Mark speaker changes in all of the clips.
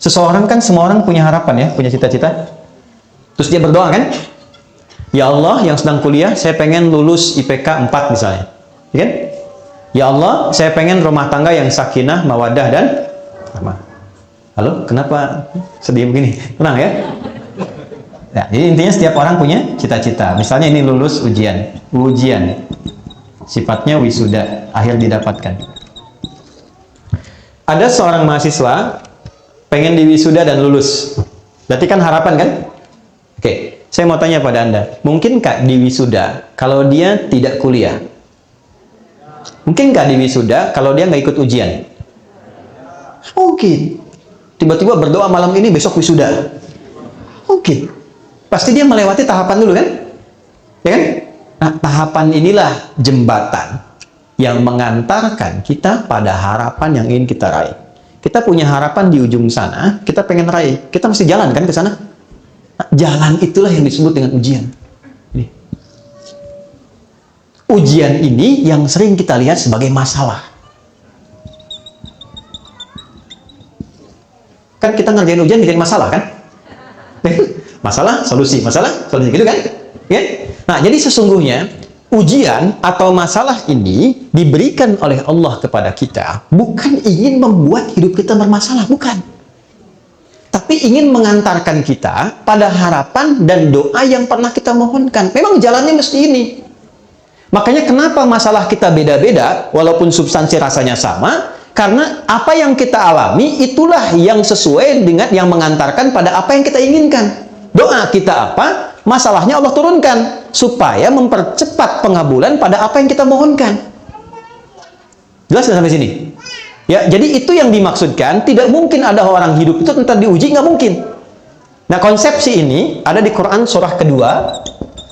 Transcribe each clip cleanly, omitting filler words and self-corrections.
Speaker 1: Seseorang kan, semua orang punya harapan ya, punya cita-cita. Terus dia berdoa kan? Ya Allah, yang sedang kuliah, saya pengen lulus IPK 4 misalnya. Ya kan? Ya Allah, saya pengen rumah tangga yang sakinah, mawadah, dan rahmah. Halo, kenapa sedih begini? Tenang ya. Ya, jadi intinya setiap orang punya cita-cita. Misalnya ini lulus ujian. Sifatnya wisuda, akhir didapatkan. Ada seorang mahasiswa pengen diwisuda dan lulus. Berarti kan harapan kan? Oke, saya mau tanya pada Anda, mungkinkah diwisuda kalau dia tidak kuliah? Mungkinkah diwisuda kalau dia nggak ikut ujian? Mungkin. Tiba-tiba berdoa malam ini, besok wisuda. Mungkin. Pasti dia melewati tahapan dulu kan? Ya kan? Nah, tahapan inilah jembatan yang mengantarkan kita pada harapan yang ingin kita raih. Kita punya harapan di ujung sana, kita pengen raih. Kita mesti jalan kan ke sana? Nah, jalan itulah yang disebut dengan ujian. Ini. Ujian ini yang sering kita lihat sebagai masalah. Kan kita ngerjain ujian bikin masalah kan? Masalah, solusi, gitu kan? Ya? Nah, jadi sesungguhnya ujian atau masalah ini diberikan oleh Allah kepada kita bukan ingin membuat hidup kita bermasalah, bukan. Tapi ingin mengantarkan kita pada harapan dan doa yang pernah kita mohonkan. Memang jalannya mesti ini. Makanya kenapa masalah kita beda-beda walaupun substansi rasanya sama? Karena apa yang kita alami itulah yang sesuai dengan yang mengantarkan pada apa yang kita inginkan. Doa kita apa? Masalahnya Allah turunkan supaya mempercepat pengabulan pada apa yang kita mohonkan. Jelas sampai sini? Ya, jadi itu yang dimaksudkan. Tidak mungkin ada orang hidup itu tentang diuji, nggak mungkin. Nah, konsepsi ini ada di Quran surah kedua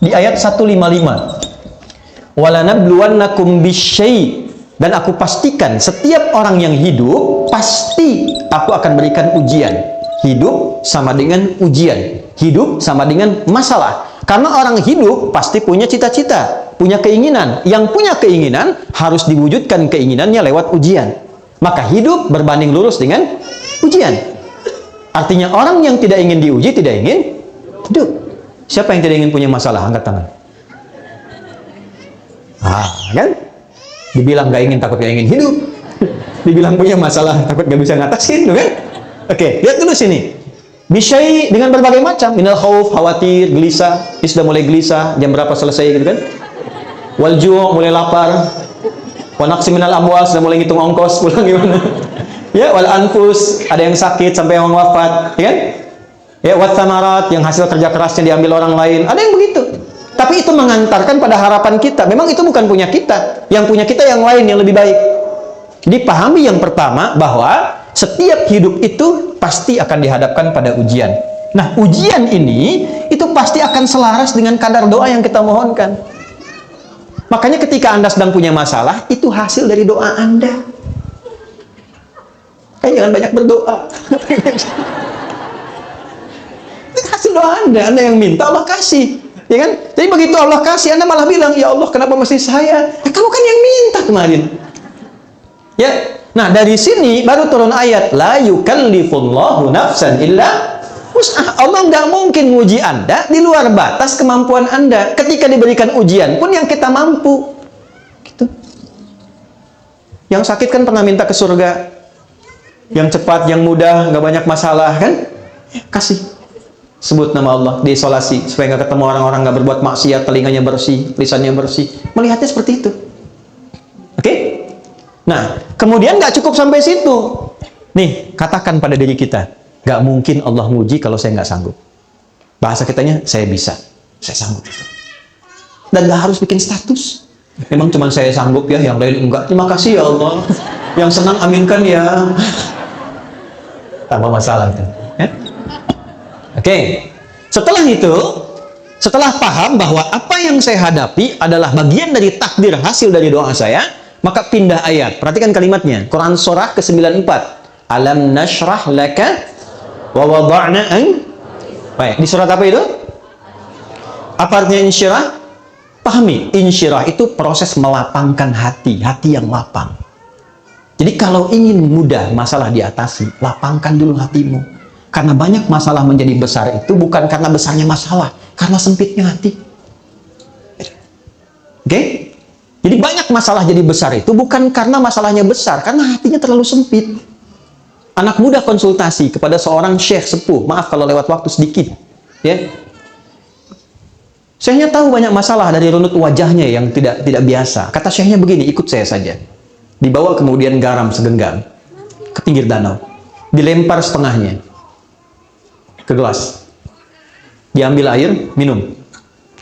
Speaker 1: di ayat 155. Walanabluwannakum bisyai', dan aku pastikan setiap orang yang hidup pasti aku akan berikan ujian. Hidup sama dengan ujian. Hidup sama dengan masalah. Karena orang hidup pasti punya cita-cita, punya keinginan. Yang punya keinginan harus diwujudkan keinginannya lewat ujian. Maka hidup berbanding lurus dengan ujian. Artinya orang yang tidak ingin diuji tidak ingin hidup. Siapa yang tidak ingin punya masalah? Angkat tangan. Kan? Dibilang gak ingin, takut gak ingin hidup. Dibilang punya masalah, takut gak bisa ngatasin, kan? Oke, lihat dulu sini. Bisyai dengan berbagai macam. Minal khauf, khawatir, gelisah. Ini sudah mulai gelisah, jam berapa selesai gitu kan? Wal ju', mulai lapar. Wa naqsi minal amwal, sudah mulai ngitung ongkos pulang gimana? Ya, wal anfus, ada yang sakit sampai yang wafat, ya kan? Ya, wat samarat, yang hasil kerja kerasnya diambil orang lain. Ada yang begitu. Tapi itu mengantarkan pada harapan kita. Memang itu bukan punya kita. Yang punya kita yang lain, yang lebih baik. Dipahami yang pertama bahwa setiap hidup itu pasti akan dihadapkan pada ujian. Nah, ujian ini itu pasti akan selaras dengan kadar doa yang kita mohonkan. Makanya ketika Anda sedang punya masalah, itu hasil dari doa Anda. Jangan banyak berdoa. Itu hasil doa Anda yang minta, Allah kasih. Ya kan? Jadi begitu Allah kasih, Anda malah bilang, ya Allah, kenapa mesti saya? Kamu kan yang minta kemarin. Ya, nah dari sini baru turun ayat, la yukallifullahu nafsan illa wus'aha. Allah nggak mungkin nguji Anda di luar batas kemampuan Anda. Ketika diberikan ujian pun yang kita mampu. Gitu. Yang sakit kan pernah minta ke surga, yang cepat, yang mudah, nggak banyak masalah kan? Kasih. Sebut nama Allah, diisolasi supaya nggak ketemu orang-orang, nggak berbuat maksiat, telinganya bersih, lisannya bersih. Melihatnya seperti itu. Oke? Nah, kemudian nggak cukup sampai situ. Nih, katakan pada diri kita, nggak mungkin Allah nguji kalau saya nggak sanggup. Bahasa kitanya, saya bisa, saya sanggup. Dan nggak harus bikin status. Memang cuma saya sanggup ya, yang lain enggak. Terima kasih ya Allah. Yang senang aminkan ya. Tambah masalah itu. Ya? Oke, setelah itu, setelah paham bahwa apa yang saya hadapi adalah bagian dari takdir hasil dari doa saya, maka pindah ayat. Perhatikan kalimatnya. Quran surah ke-94. Alam nashrah laka wa wada'na an. Baik, di surat apa itu? Apa artinya insyirah? Pahami, insyirah itu proses melapangkan hati, hati yang lapang. Jadi kalau ingin mudah masalah diatasi, lapangkan dulu hatimu. Karena banyak masalah menjadi besar itu bukan karena besarnya masalah, karena sempitnya hati. Oke? Jadi banyak masalah jadi besar itu bukan karena masalahnya besar, karena hatinya terlalu sempit. Anak muda konsultasi kepada seorang syekh sepuh, maaf kalau lewat waktu sedikit, ya. Syekhnya tahu banyak masalah dari runut wajahnya yang tidak biasa. Kata syekhnya begini, ikut saya saja. Dibawa kemudian garam segenggam ke pinggir danau, dilempar setengahnya ke gelas, diambil air, minum.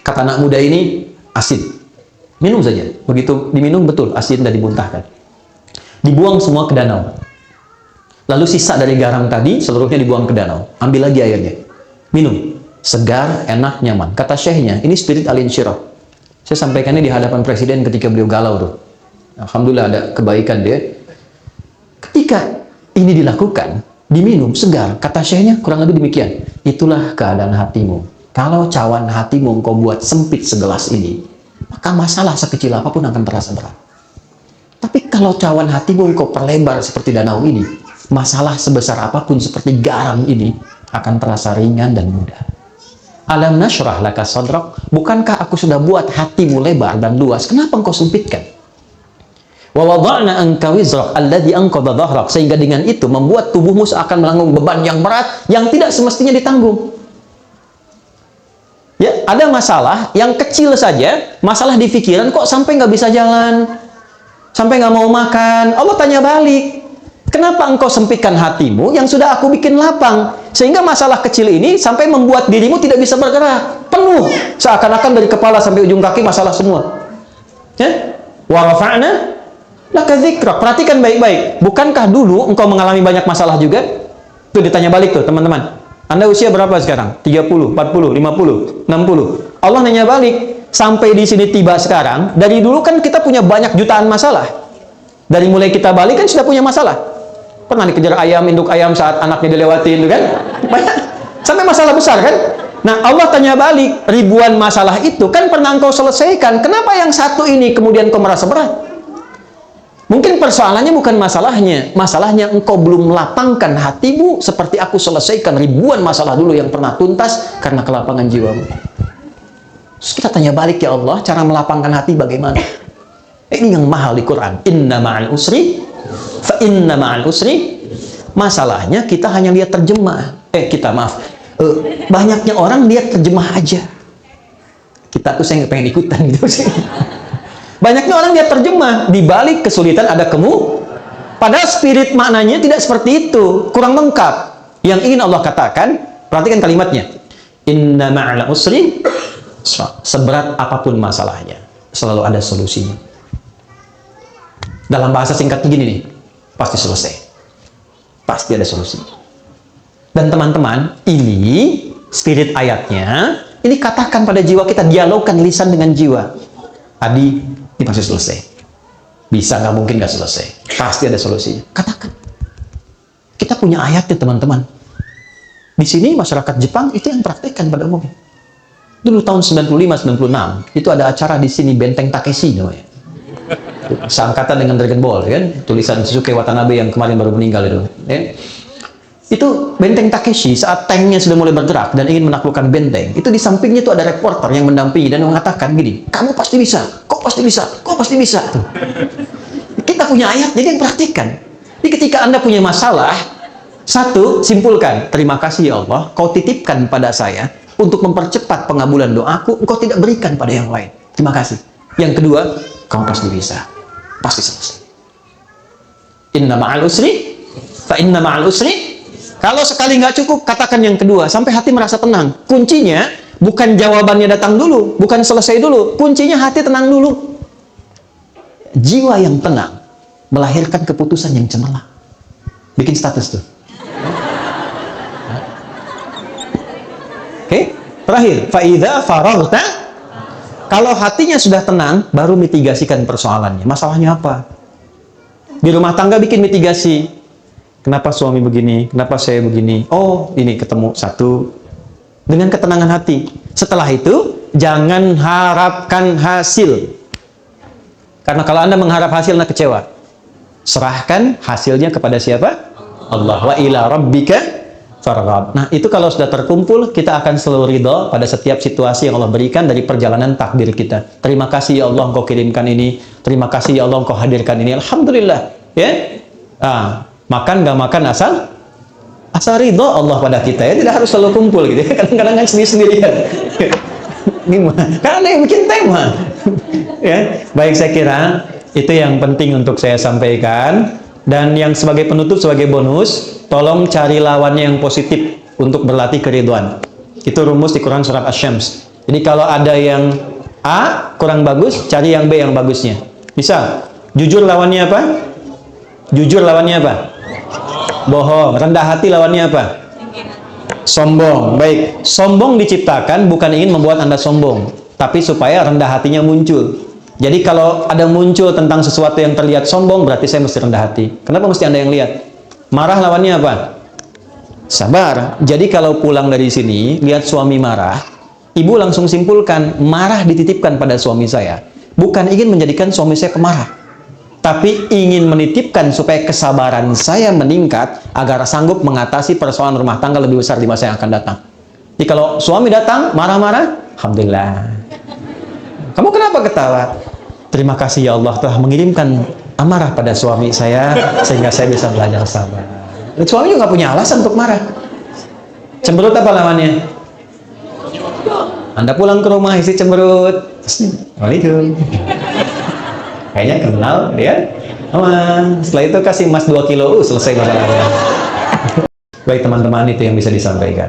Speaker 1: Kata anak muda ini, asin. Minum saja. Begitu diminum, betul, asin dan dimuntahkan. Dibuang semua ke danau. Lalu sisa dari garam tadi, seluruhnya dibuang ke danau. Ambil lagi airnya. Minum. Segar, enak, nyaman. Kata syekhnya, ini spirit al-insyirah. Saya sampaikannya di hadapan presiden ketika beliau galau tuh. Alhamdulillah ada kebaikan dia. Ketika ini dilakukan, diminum, segar. Kata syekhnya, kurang lebih demikian. Itulah keadaan hatimu. Kalau cawan hatimu engkau buat sempit segelas ini, maka masalah sekecil apapun akan terasa berat. Tapi kalau cawan hatimu engkau perlebar seperti danau ini, masalah sebesar apapun seperti garam ini akan terasa ringan dan mudah. Alam nashrah laka sadrak, bukankah aku sudah buat hatimu lebar dan luas? Kenapa engkau sempitkan? Wa wada'na anka wizrak alladhi anqadha dhahrak, sehingga dengan itu membuat tubuhmu seakan menanggung beban yang berat yang tidak semestinya ditanggung. Ya, ada masalah yang kecil saja, masalah di pikiran kok sampai nggak bisa jalan, sampai nggak mau makan. Allah tanya balik, kenapa engkau sempitkan hatimu yang sudah aku bikin lapang, sehingga masalah kecil ini sampai membuat dirimu tidak bisa bergerak, penuh, seakan-akan dari kepala sampai ujung kaki masalah semua. Ya, wa rafa'na laka dzikrak. Perhatikan baik-baik, bukankah dulu engkau mengalami banyak masalah juga? Tuh ditanya balik tuh teman-teman, Anda usia berapa sekarang? 30, 40, 50, 60. Allah nanya balik, sampai di sini tiba sekarang, dari dulu kan kita punya banyak jutaan masalah. Dari mulai kita balik kan sudah punya masalah. Pernah dikejar ayam, induk ayam saat anaknya dilewatin, kan? Banyak. Sampai masalah besar, kan? Nah, Allah tanya balik, ribuan masalah itu kan pernah engkau selesaikan. Kenapa yang satu ini kemudian kau merasa berat? Mungkin persoalannya bukan masalahnya. Masalahnya engkau belum melapangkan hatimu seperti aku selesaikan ribuan masalah dulu yang pernah tuntas karena kelapangan jiwamu. Terus kita tanya balik, ya Allah, cara melapangkan hati bagaimana? Ini yang mahal di Quran. Inna ma'al usri fa inna ma'al usri. Masalahnya kita hanya lihat terjemah. Banyaknya orang lihat terjemah aja. Kita tuh saya nggak pengen ikutan gitu sih. Banyaknya orang lihat terjemah, di balik kesulitan ada padahal spirit maknanya tidak seperti itu, kurang lengkap. Yang ingin Allah katakan, perhatikan kalimatnya. Inna ma'al usri, seberat apapun masalahnya, selalu ada solusinya. Dalam bahasa singkat begini nih, pasti selesai. Pasti ada solusi. Dan teman-teman, ini spirit ayatnya, ini katakan pada jiwa kita, dialogkan lisan dengan jiwa. Adi, ini pasti selesai. Bisa, nggak mungkin nggak selesai. Pasti ada solusinya. Katakan. Kita punya ayatnya, teman-teman. Di sini masyarakat Jepang itu yang praktekkan pada umumnya. Dulu tahun 95-96 itu ada acara di sini, Benteng Takeshi namanya. Seangkatan dengan Dragon Ball, kan? Tulisan Shusuke Watanabe yang kemarin baru meninggal itu. Ya. Itu Benteng Takeshi saat tanknya sudah mulai bergerak dan ingin menaklukkan benteng. Itu di sampingnya itu ada reporter yang mendampingi dan mengatakan gini, kamu pasti bisa, kok pasti bisa, kok pasti bisa. Tuh. Kita punya ayat, jadi yang praktikkan. Jadi ketika Anda punya masalah, satu, simpulkan, terima kasih ya Allah, kau titipkan pada saya untuk mempercepat pengabulan doaku, engkau tidak berikan pada yang lain. Terima kasih. Yang kedua, kamu pasti bisa, pasti selesai. Inna ma'al usri, fa inna ma'al usri. Kalau sekali nggak cukup, katakan yang kedua, sampai hati merasa tenang. Kuncinya bukan jawabannya datang dulu, bukan selesai dulu. Kuncinya hati tenang dulu. Jiwa yang tenang melahirkan keputusan yang cemerlang. Bikin status tuh. Oke, terakhir, faida faragta. Kalau hatinya sudah tenang, baru mitigasikan persoalannya. Masalahnya apa? Di rumah tangga bikin mitigasi. Kenapa suami begini? Kenapa saya begini? Oh, ini ketemu satu. Dengan ketenangan hati. Setelah itu, jangan harapkan hasil. Karena kalau Anda mengharap hasil, Anda kecewa. Serahkan hasilnya kepada siapa? Allah. Wa ila rabbika farghab. Nah, itu kalau sudah terkumpul, kita akan selalu ridho pada setiap situasi yang Allah berikan dari perjalanan takdir kita. Terima kasih ya Allah Engkau kirimkan ini. Terima kasih ya Allah Engkau hadirkan ini. Alhamdulillah. Ya. Makan nggak makan asal ridho Allah pada kita ya. Tidak harus selalu kumpul gitu. Kadang-kadang kan sendiri-sendirian. Gimana? Karena ada yang bikin tema. Ya. Baik, saya kira itu yang penting untuk saya sampaikan. Dan yang sebagai penutup, sebagai bonus, tolong cari lawannya yang positif untuk berlatih keridhaan. Itu rumus di Quran surat Asy-Syams. Jadi kalau ada yang A kurang bagus, cari yang B yang bagusnya. Misal, jujur lawannya apa? Jujur lawannya apa? Bohong. Rendah hati lawannya apa? Sombong. Baik, sombong diciptakan bukan ingin membuat Anda sombong, tapi supaya rendah hatinya muncul. Jadi kalau ada muncul tentang sesuatu yang terlihat sombong, berarti saya mesti rendah hati. Kenapa mesti Anda yang lihat? Marah lawannya apa? Sabar. Jadi kalau pulang dari sini, lihat suami marah, ibu langsung simpulkan, marah dititipkan pada suami saya. Bukan ingin menjadikan suami saya kemarah, tapi ingin menitipkan supaya kesabaran saya meningkat, agar sanggup mengatasi persoalan rumah tangga lebih besar di masa yang akan datang. Jadi kalau suami datang, marah-marah, alhamdulillah. Kamu kenapa ketawa? Terima kasih ya Allah telah mengirimkan amarah pada suami saya, sehingga saya bisa belajar sabar. Dan suami juga nggak punya alasan untuk marah. Cemberut apa lawannya? Anda pulang ke rumah, isi cemberut. Waalaikumsalam. Kayaknya kenal dia. Setelah itu kasih emas 2 kilo, selesai masalahnya. Baik teman-teman, itu yang bisa disampaikan.